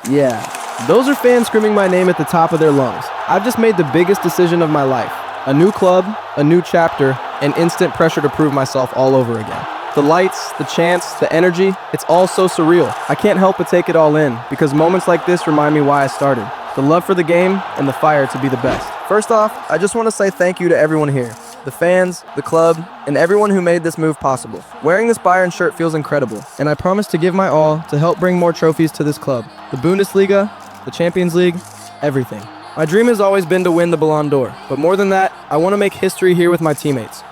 Yeah, those are fans screaming my name at the top of their lungs. I've just made the biggest decision of my life. A new club, a new chapter, and instant pressure to prove myself all over again. The lights, the chants, the energy, it's all so surreal. I can't help but take it all in, because moments like this remind me why I started. The love for the game and the fire to be the best. First off, I just want to say thank you to everyone here. The fans, the club, and everyone who made this move possible. Wearing this Bayern shirt feels incredible, and I promise to give my all to help bring more trophies to this club. The Bundesliga, the Champions League, everything. My dream has always been to win the Ballon d'Or, but more than that, I want to make history here with my teammates.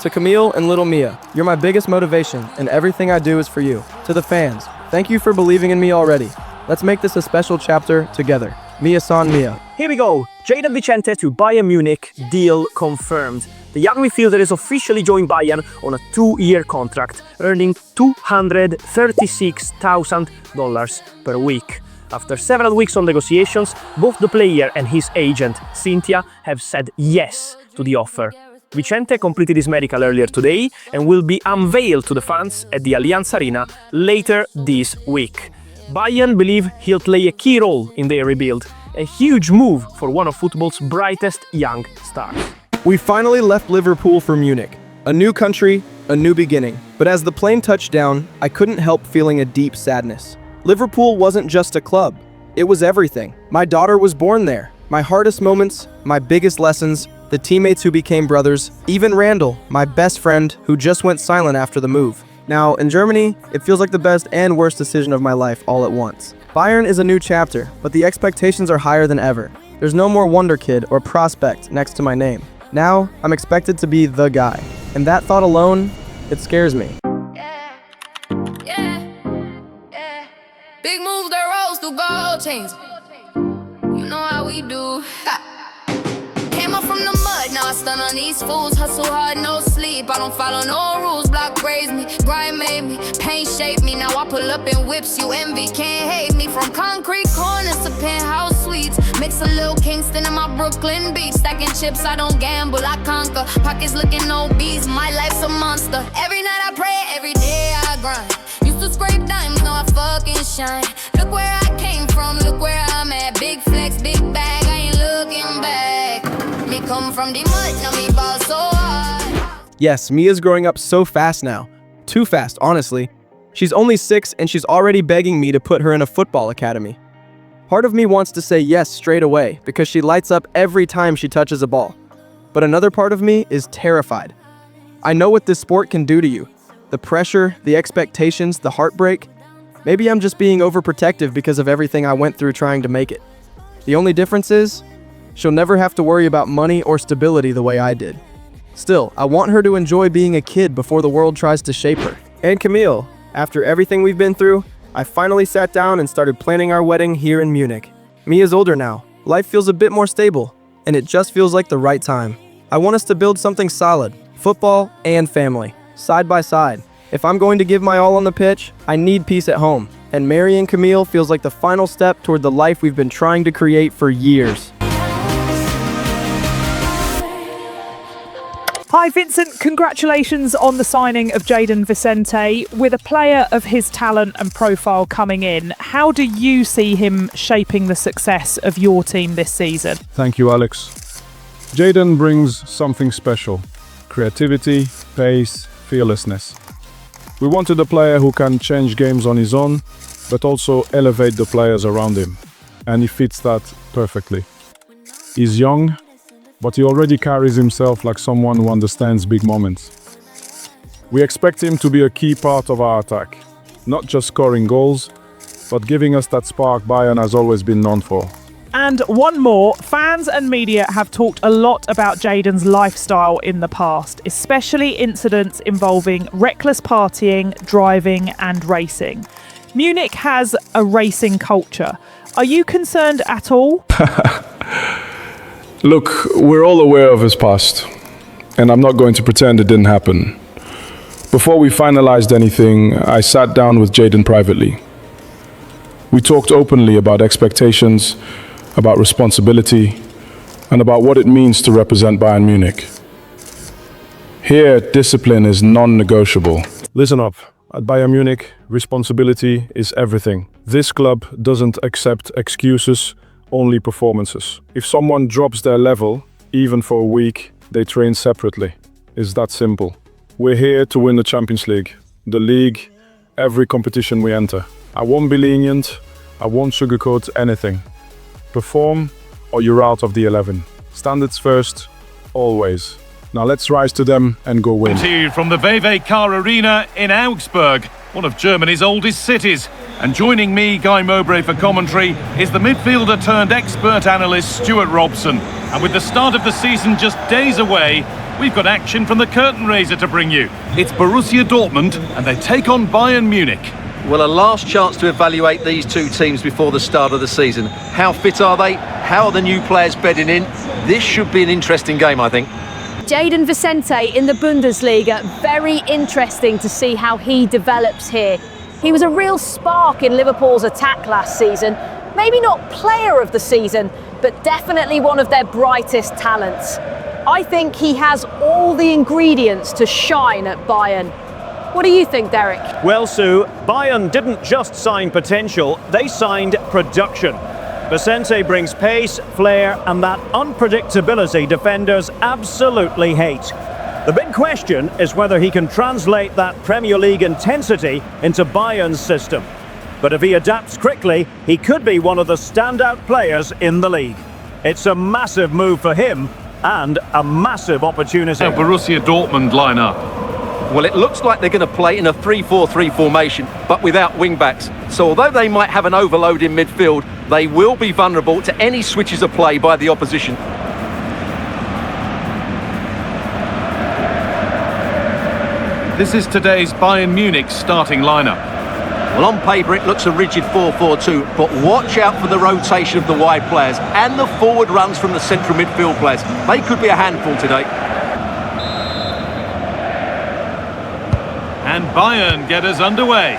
To Camille and little Mia, you're my biggest motivation, and everything I do is for you. To the fans, thank you for believing in me already. Let's make this a special chapter together. Mia-san Mia. Here we go. Jayden Vicente to Bayern Munich, deal confirmed. The young midfielder is officially joined Bayern on a 2-year contract, earning $236,000 per week. After several weeks of negotiations, both the player and his agent, Cynthia, have said yes to the offer. Vicente completed his medical earlier today and will be unveiled to the fans at the Allianz Arena later this week. Bayern believe he'll play a key role in their rebuild, a huge move for one of football's brightest young stars. We finally left Liverpool for Munich. A new country, a new beginning. But as the plane touched down, I couldn't help feeling a deep sadness. Liverpool wasn't just a club. It was everything. My daughter was born there. My hardest moments, my biggest lessons, the teammates who became brothers, even Randall, my best friend, who just went silent after the move. Now, in Germany, it feels like the best and worst decision of my life all at once. Bayern is a new chapter, but the expectations are higher than ever. There's no more wonder kid or prospect next to my name. Now, I'm expected to be the guy. And that thought alone, it scares me. Big moves that rolls through gold chains. You know how we do. Came up from the mud, now I stun on these fools. Hustle hard, no sleep. I don't follow no rules. Block raised me, grind made me, pain shaped me. Now I pull up in whips, you envy, can't hate me. From concrete corners to penthouse suites. Mix a little Kingston in my Brooklyn beach. Stacking chips, I don't gamble, I conquer. Pockets looking obese, my life's a monster. Every night I pray, every day I grind. Used to scrape dimes, now I fucking shine. Look where I came from, look where I'm at. Big flex, big bag, I ain't looking back. Me come from the mud, now me ball so hard. Yes, Mia's growing up so fast now. Too fast, honestly. She's only 6 and she's already begging me to put her in a football academy. Part of me wants to say yes straight away because she lights up every time she touches a ball. But another part of me is terrified. I know what this sport can do to you. The pressure, the expectations, the heartbreak. Maybe I'm just being overprotective because of everything I went through trying to make it. The only difference is, she'll never have to worry about money or stability the way I did. Still, I want her to enjoy being a kid before the world tries to shape her. And Camille, after everything we've been through, I finally sat down and started planning our wedding here in Munich. Mia's older now. Life feels a bit more stable, and it just feels like the right time. I want us to build something solid, football and family, side by side. If I'm going to give my all on the pitch, I need peace at home. And marrying Camille feels like the final step toward the life we've been trying to create for years. Hi Vincent, congratulations on the signing of Jayden Vicente. With a player of his talent and profile coming in, how do you see him shaping the success of your team this season? Thank you, Alex. Jayden brings something special. Creativity, pace, fearlessness. We wanted a player who can change games on his own, but also elevate the players around him. And he fits that perfectly. He's young, but he already carries himself like someone who understands big moments. We expect him to be a key part of our attack, not just scoring goals, but giving us that spark Bayern has always been known for. And one more, fans and media have talked a lot about Jayden's lifestyle in the past, especially incidents involving reckless partying, driving and racing. Munich has a racing culture. Are you concerned at all? Look, we're all aware of his past, and I'm not going to pretend it didn't happen. Before we finalized anything, I sat down with Jayden privately. We talked openly about expectations, about responsibility, and about what it means to represent Bayern Munich. Here, discipline is non-negotiable. Listen up. At Bayern Munich, responsibility is everything. This club doesn't accept excuses, only performances. If someone drops their level, even for a week, they train separately. It's that simple. We're here to win the Champions League, the league, every competition we enter. I won't be lenient, I won't sugarcoat anything. Perform or you're out of the 11. Standards first, always. Now let's rise to them and go win. To you from the Car Arena in Augsburg, one of Germany's oldest cities. And joining me, Guy Mowbray, for commentary is the midfielder turned expert analyst Stuart Robson. And with the start of the season just days away, we've got action from the curtain raiser to bring you. It's Borussia Dortmund and they take on Bayern Munich. Well, a last chance to evaluate these two teams before the start of the season. How fit are they? How are the new players bedding in? This should be an interesting game, I think. Jayden Vicente in the Bundesliga, very interesting to see how he develops here. He was a real spark in Liverpool's attack last season. Maybe not player of the season, but definitely one of their brightest talents. I think he has all the ingredients to shine at Bayern. What do you think, Derek? Well, Sue, Bayern didn't just sign potential, they signed production. Vicente brings pace, flair, and that unpredictability defenders absolutely hate. The big question is whether he can translate that Premier League intensity into Bayern's system. But if he adapts quickly, he could be one of the standout players in the league. It's a massive move for him and a massive opportunity. Now Borussia Dortmund line up. Well, it looks like they're going to play in a 3-4-3 formation, but without wing-backs. So although they might have an overload in midfield, they will be vulnerable to any switches of play by the opposition. This is today's Bayern Munich starting lineup. Well, on paper it looks a rigid 4-4-2, but watch out for the rotation of the wide players and the forward runs from the central midfield players. They could be a handful today. And Bayern get us underway.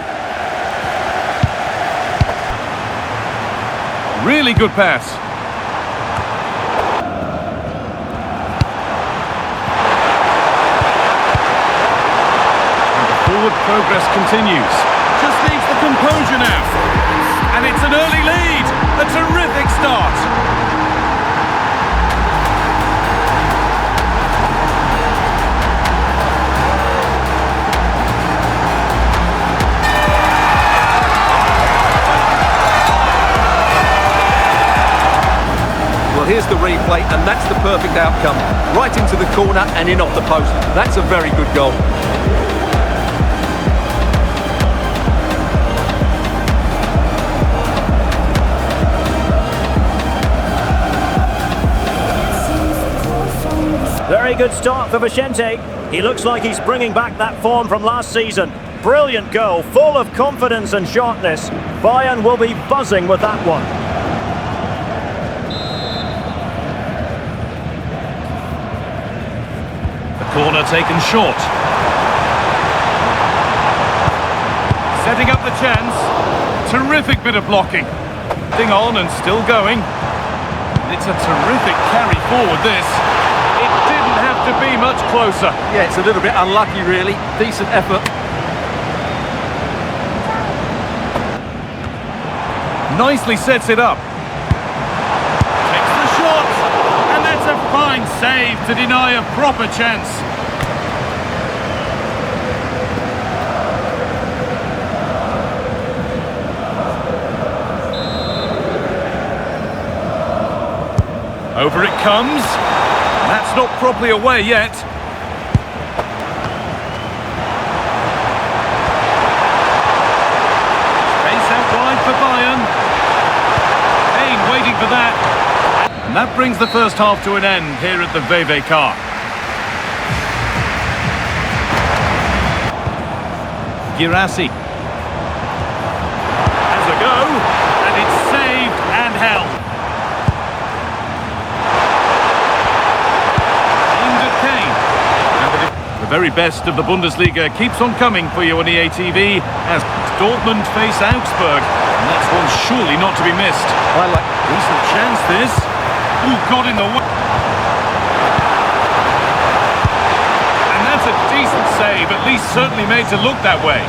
Really good pass. And the forward progress continues. Just needs the composure now. And it's an early lead. A terrific start. Here's the replay, and that's the perfect outcome. Right into the corner and in off the post. That's a very good goal. Very good start for Vicente. He looks like he's bringing back that form from last season. Brilliant goal, full of confidence and sharpness. Bayern will be buzzing with that one. Corner taken short. Setting up the chance. Terrific bit of blocking. Thing on and still going. It's a terrific carry forward, this. It didn't have to be much closer. Yeah, it's a little bit unlucky, really. Decent effort. Nicely sets it up. Takes the shot. And that's a fine save to deny a proper chance. Over it comes. That's not properly away yet. Space out wide for Bayern. Kane waiting for that. And that brings the first half to an end here at the Car. Girassi. Has a go. And it's saved and held. The very best of the Bundesliga keeps on coming for you on EA TV as Dortmund face Augsburg. And that's one surely not to be missed. I like decent chance this. Ooh, got in the way. And that's a decent save, at least certainly made to look that way.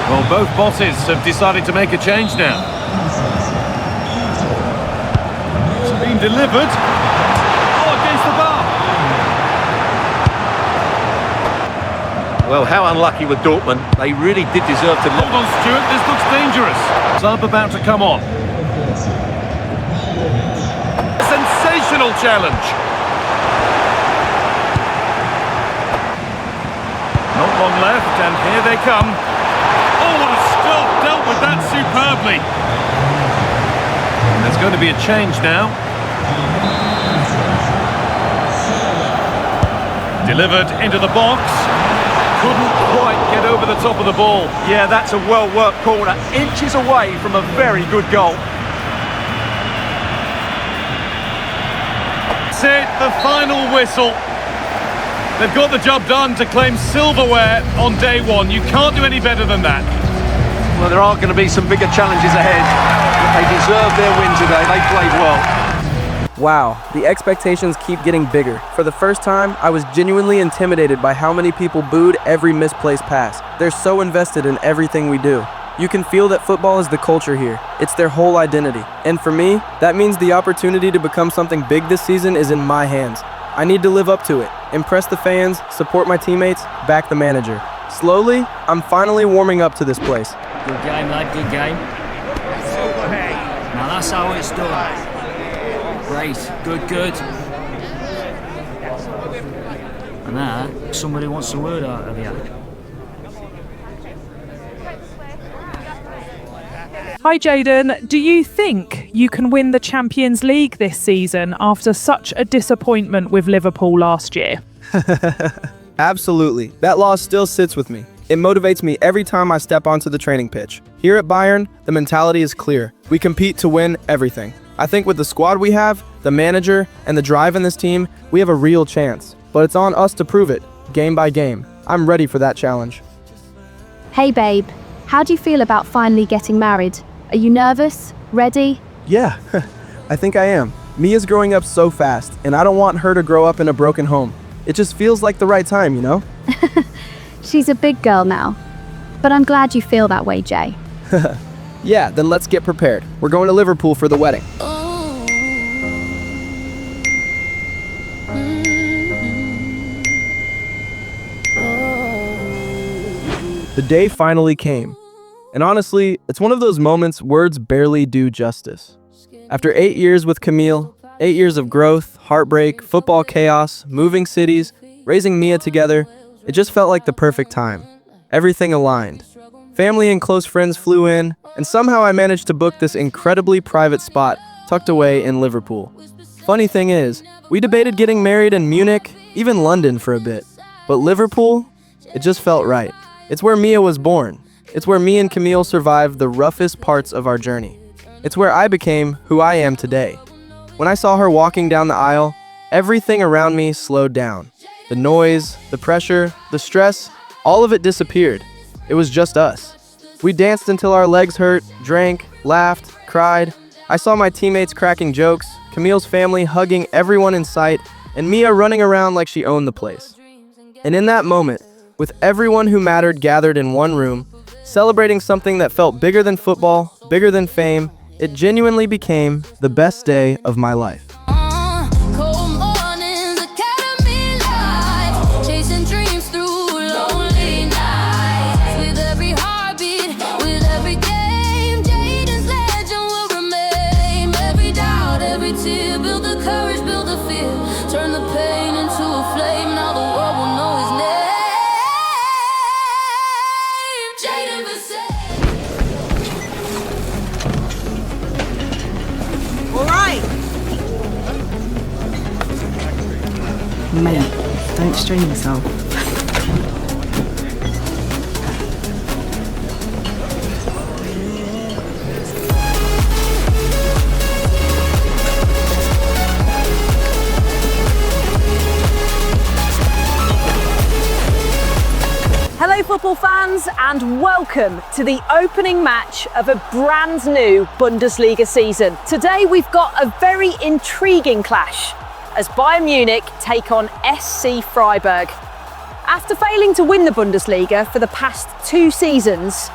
Well, both bosses have decided to make a change now. It's been delivered. Oh, against the bar. Well, how unlucky with Dortmund. They really did deserve to... Hold on, Stuart, this looks dangerous. Sub about to come on. Sensational challenge. Not long left, and here they come. Oh, what a stop! Dealt with that superbly. There's going to be a change now. Delivered into the box. Couldn't quite get over the top of the ball. Yeah, that's a well-worked corner. Inches away from a very good goal. That's it, the final whistle. They've got the job done to claim silverware on day one. You can't do any better than that. Well, there are going to be some bigger challenges ahead, but they deserve their win today. They played well. Wow, the expectations keep getting bigger. For the first time, I was genuinely intimidated by how many people booed every misplaced pass. They're so invested in everything we do. You can feel that football is the culture here. It's their whole identity. And for me, that means the opportunity to become something big this season is in my hands. I need to live up to it, impress the fans, support my teammates, back the manager. Slowly, I'm finally warming up to this place. Good game, lad, good game. Now that's how it's done. Great, good. And now, somebody wants a word out of you. Hi Jayden, do you think you can win the Champions League this season after such a disappointment with Liverpool last year? Absolutely. That loss still sits with me. It motivates me every time I step onto the training pitch. Here at Bayern, the mentality is clear. We compete to win everything. I think with the squad we have, the manager, and the drive in this team, we have a real chance. But it's on us to prove it, game by game. I'm ready for that challenge. Hey babe, how do you feel about finally getting married? Are you nervous? Ready? Yeah, I think I am. Mia's growing up so fast, and I don't want her to grow up in a broken home. It just feels like the right time, you know? She's a big girl now. But I'm glad you feel that way, Jay. Yeah, then let's get prepared. We're going to Liverpool for the wedding. The day finally came. And honestly, it's one of those moments words barely do justice. After 8 years with Camille, 8 years of growth, heartbreak, football chaos, moving cities, raising Mia together, it just felt like the perfect time. Everything aligned. Family and close friends flew in, and somehow I managed to book this incredibly private spot tucked away in Liverpool. Funny thing is, we debated getting married in Munich, even London for a bit. But Liverpool, it just felt right. It's where Mia was born. It's where me and Camille survived the roughest parts of our journey. It's where I became who I am today. When I saw her walking down the aisle, everything around me slowed down. The noise, the pressure, the stress, all of it disappeared. It was just us. We danced until our legs hurt, drank, laughed, cried. I saw my teammates cracking jokes, Camille's family hugging everyone in sight, and Mia running around like she owned the place. And in that moment, with everyone who mattered gathered in one room, celebrating something that felt bigger than football, bigger than fame, it genuinely became the best day of my life. Mate, don't strain yourself. Hello football fans and welcome to the opening match of a brand new Bundesliga season. Today we've got a very intriguing clash as Bayern Munich take on SC Freiburg. After failing to win the Bundesliga for the past 2 seasons,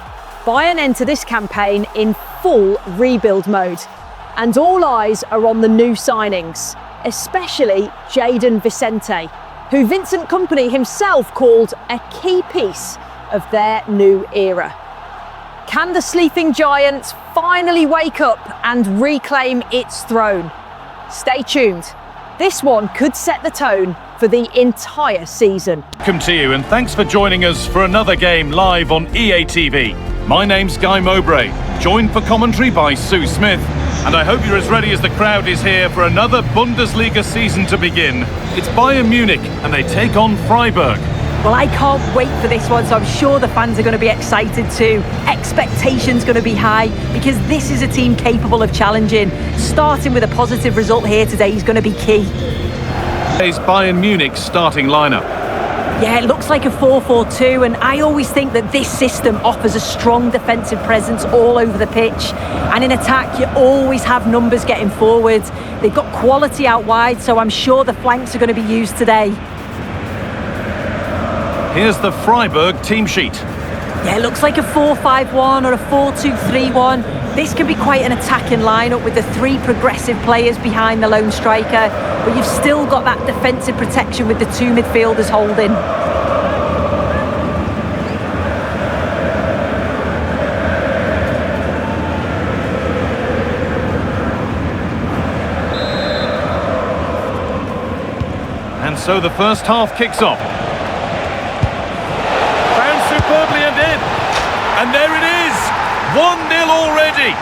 Bayern enter this campaign in full rebuild mode, and all eyes are on the new signings, especially Jayden Vicente, who Vincent Kompany himself called a key piece of their new era. Can the sleeping giant finally wake up and reclaim its throne? Stay tuned. This one could set the tone for the entire season. Welcome to you, and thanks for joining us for another game live on EA TV. My name's Guy Mowbray, joined for commentary by Sue Smith, and I hope you're as ready as the crowd is here for another Bundesliga season to begin. It's Bayern Munich, and they take on Freiburg. Well, I can't wait for this one, so I'm sure the fans are going to be excited too. Expectations going to be high, because this is a team capable of challenging. Starting with a positive result here today is going to be key. Today's Bayern Munich starting lineup. Yeah, it looks like a 4-4-2, and I always think that this system offers a strong defensive presence all over the pitch. And in attack, you always have numbers getting forward. They've got quality out wide, so I'm sure the flanks are going to be used today. Here's the Freiburg team sheet. Yeah, it looks like a 4-5-1 or a 4-2-3-1. This can be quite an attacking lineup with the three progressive players behind the lone striker, but you've still got that defensive protection with the two midfielders holding. And so the first half kicks off. Found superbly and in. And there it is! 1-0 already!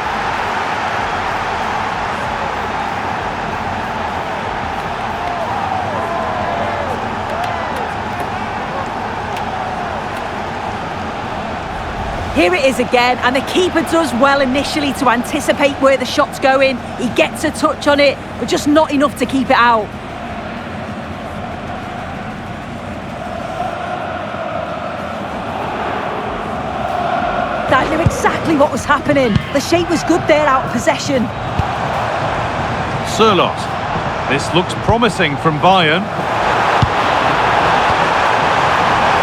Here it is again, and the keeper does well initially to anticipate where the shot's going. He gets a touch on it, but just not enough to keep it out. That knew exactly what was happening. The shape was good there out of possession. Sørloth. This looks promising from Bayern.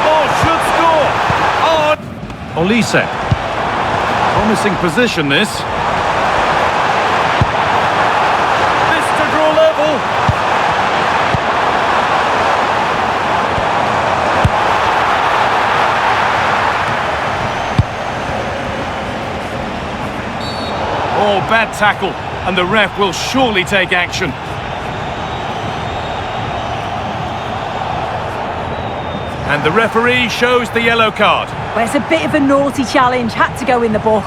Oh, should score! Oh! Olise. Promising position, this. This to draw level. Oh, bad tackle, and the ref will surely take action. And the referee shows the yellow card. Well, it's a bit of a naughty challenge, had to go in the book.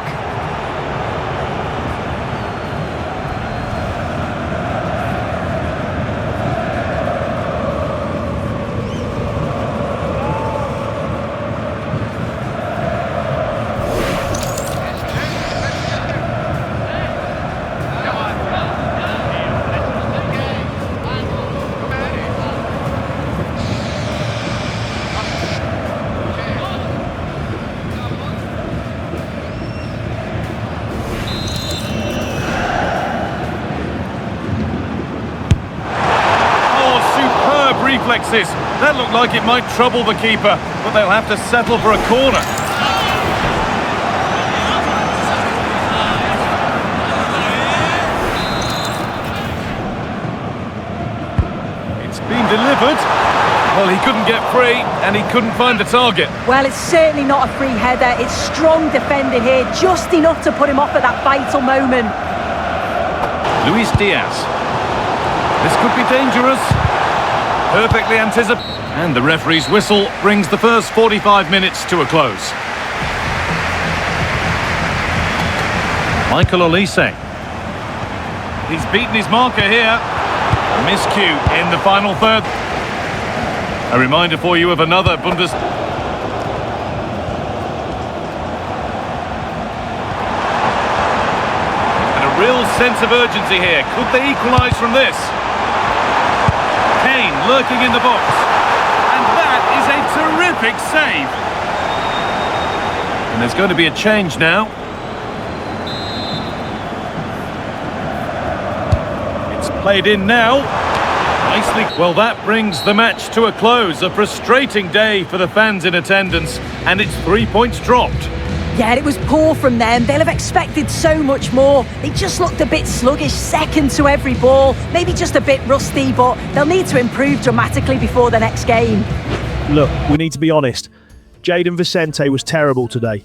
Reflexes. That looked like it might trouble the keeper, but they'll have to settle for a corner. It's been delivered. Well, he couldn't get free, and he couldn't find the target. Well, it's certainly not a free header. It's strong defending here, just enough to put him off at that vital moment. Luis Diaz. This could be dangerous. Perfectly anticipated. And the referee's whistle brings the first 45 minutes to a close. Michael Olise. He's beaten his marker here. A miscue in the final third. A reminder for you of another Bundesliga. And a real sense of urgency here. Could they equalise from this? Lurking in the box, and that is a terrific save. And there's going to be a change now. It's played in now. Nicely. Well, that brings the match to a close. A frustrating day for the fans in attendance, and it's 3 points dropped. Yeah, it was poor from them. They'll have expected so much more. They just looked a bit sluggish, second to every ball. Maybe just a bit rusty, but they'll need to improve dramatically before the next game. Look, we need to be honest. Jayden Vicente was terrible today.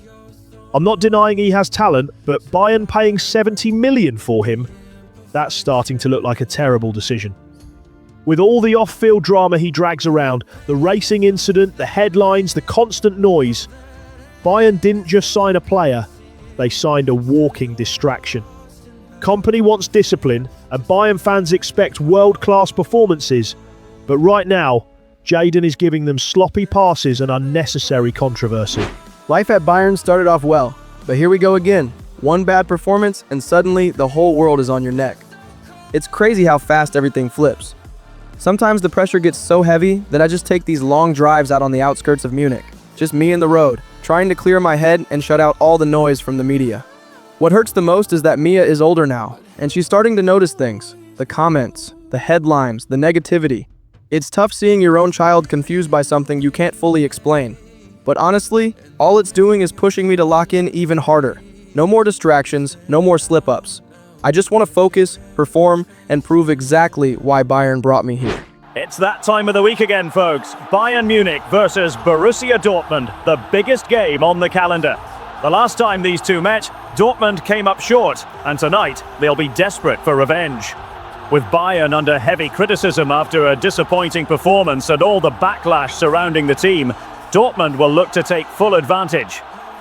I'm not denying he has talent, but Bayern paying 70 million for him, that's starting to look like a terrible decision. With all the off-field drama he drags around, the racing incident, the headlines, the constant noise, Bayern didn't just sign a player, they signed a walking distraction. Company wants discipline, and Bayern fans expect world-class performances, but right now, Jayden is giving them sloppy passes and unnecessary controversy. Life at Bayern started off well, but here we go again. One bad performance and suddenly the whole world is on your neck. It's crazy how fast everything flips. Sometimes the pressure gets so heavy that I just take these long drives out on the outskirts of Munich. Just me and the road, trying to clear my head and shut out all the noise from the media. What hurts the most is that Mia is older now, and she's starting to notice things. The comments, the headlines, the negativity. It's tough seeing your own child confused by something you can't fully explain. But honestly, all it's doing is pushing me to lock in even harder. No more distractions, no more slip-ups. I just want to focus, perform, and prove exactly why Bayern brought me here. It's that time of the week again, folks. Bayern Munich versus Borussia Dortmund, the biggest game on the calendar. The last time these two met, Dortmund came up short, and tonight they'll be desperate for revenge. With Bayern under heavy criticism after a disappointing performance and all the backlash surrounding the team, Dortmund will look to take full advantage.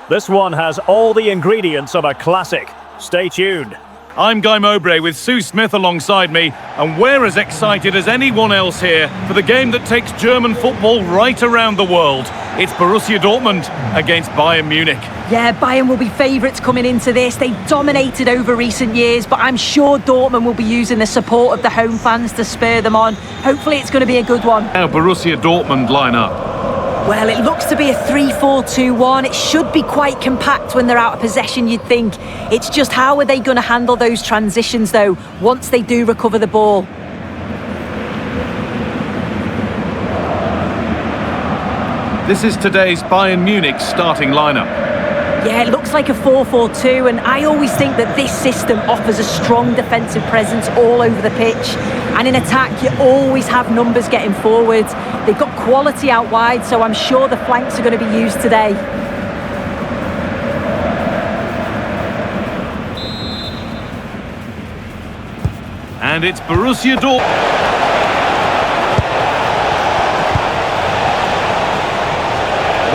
This one has all the ingredients of a classic. Stay tuned. I'm Guy Mowbray with Sue Smith alongside me, and we're as excited as anyone else here for the game that takes German football right around the world. It's Borussia Dortmund against Bayern Munich. Yeah, Bayern will be favourites coming into this. They've dominated over recent years, but I'm sure Dortmund will be using the support of the home fans to spur them on. Hopefully it's going to be a good one. How Borussia Dortmund line up? Well, it looks to be a 3-4-2-1. It should be quite compact when they're out of possession, you'd think. It's just how are they going to handle those transitions, though, once they do recover the ball? This is today's Bayern Munich starting lineup. Yeah, it looks like a 4-4-2, and I always think that this system offers a strong defensive presence all over the pitch. And in attack, you always have numbers getting forward. They've got quality out wide, so I'm sure the flanks are going to be used today. And it's Borussia Dortmund.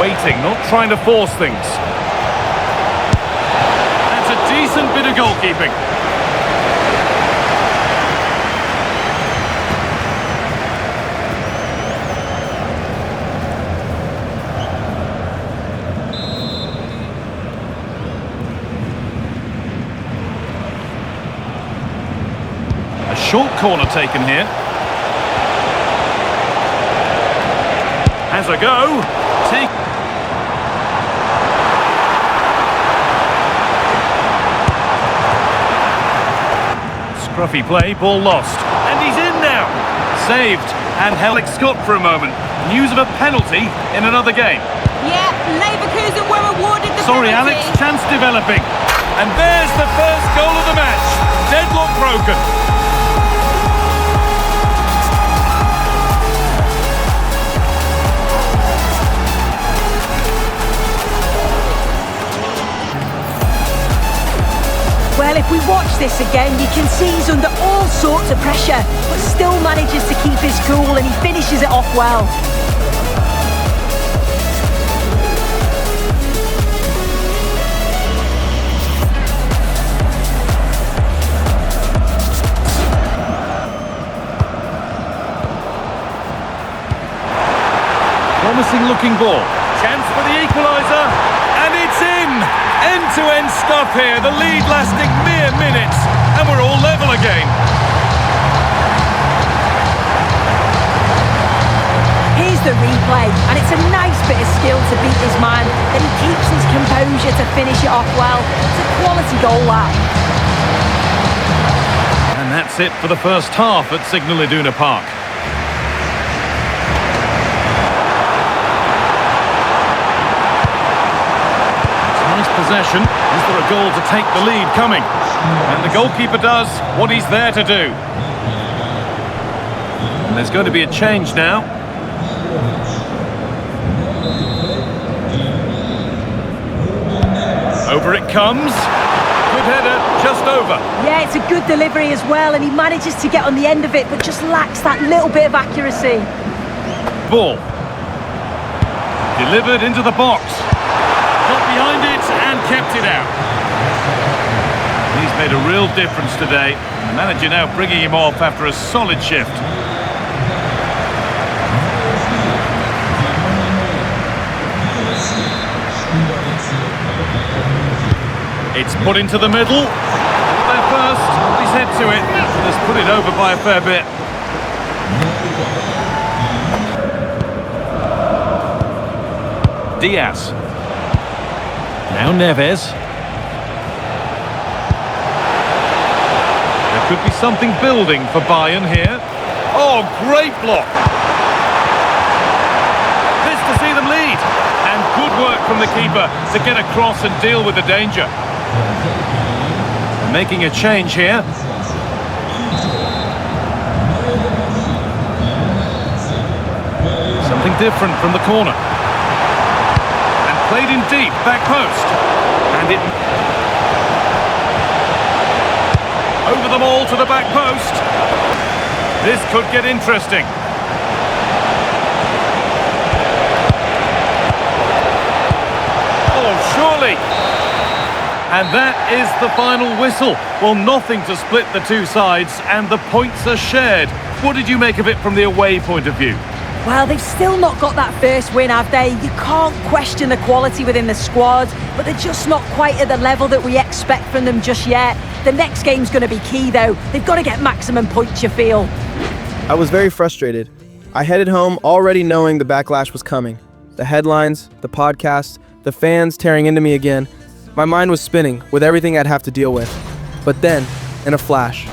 Waiting, not trying to force things. That's a decent bit of goalkeeping. A short corner taken here. Has a go. Take. Scruffy play, ball lost. And he's in now. Saved. And Alex Scott for a moment. News of a penalty in another game. Yeah, Leverkusen were awarded the Sorry, penalty. Alex, chance developing. And there's the first goal of the match. Deadlock broken. Well, if we watch this again, you can see he's under all sorts of pressure, but still manages to keep his cool and he finishes it off well. Promising looking ball. Chance for the equaliser. And it's in! End-to-end stuff here. The lead lasting mere minutes. And we're all level again. Here's the replay, and it's a nice bit of skill to beat his man. Then he keeps his composure to finish it off well. It's a quality goal, that. And that's it for the first half at Signal Iduna Park. Nice possession. Is there a goal to take the lead coming? And the goalkeeper does what he's there to do. And there's going to be a change now. Over it comes. Good header, just over. Yeah, it's a good delivery as well, and he manages to get on the end of it, but just lacks that little bit of accuracy. Ball. Delivered into the box. Got behind it and kept it out. He's made a real difference today. The manager now bringing him off after a solid shift. It's put into the middle. There first, he's head to it. Has put it over by a fair bit. Diaz. Now Neves. There could be something building for Bayern here. Oh, great block. This to see them lead. And good work from the keeper to get across and deal with the danger. Making a change here. Something different from the corner. And played in deep, back post. And it... over them all to the back post. This could get interesting. Oh, surely. And that is the final whistle. Well, nothing to split the two sides, and the points are shared. What did you make of it from the away point of view? Well, they've still not got that first win, have they? You can't question the quality within the squad, but they're just not quite at the level that we expect from them just yet. The next game's going to be key, though. They've got to get maximum points, you feel. I was very frustrated. I headed home already knowing the backlash was coming. The headlines, the podcast, the fans tearing into me again. My mind was spinning with everything I'd have to deal with. But then, in a flash,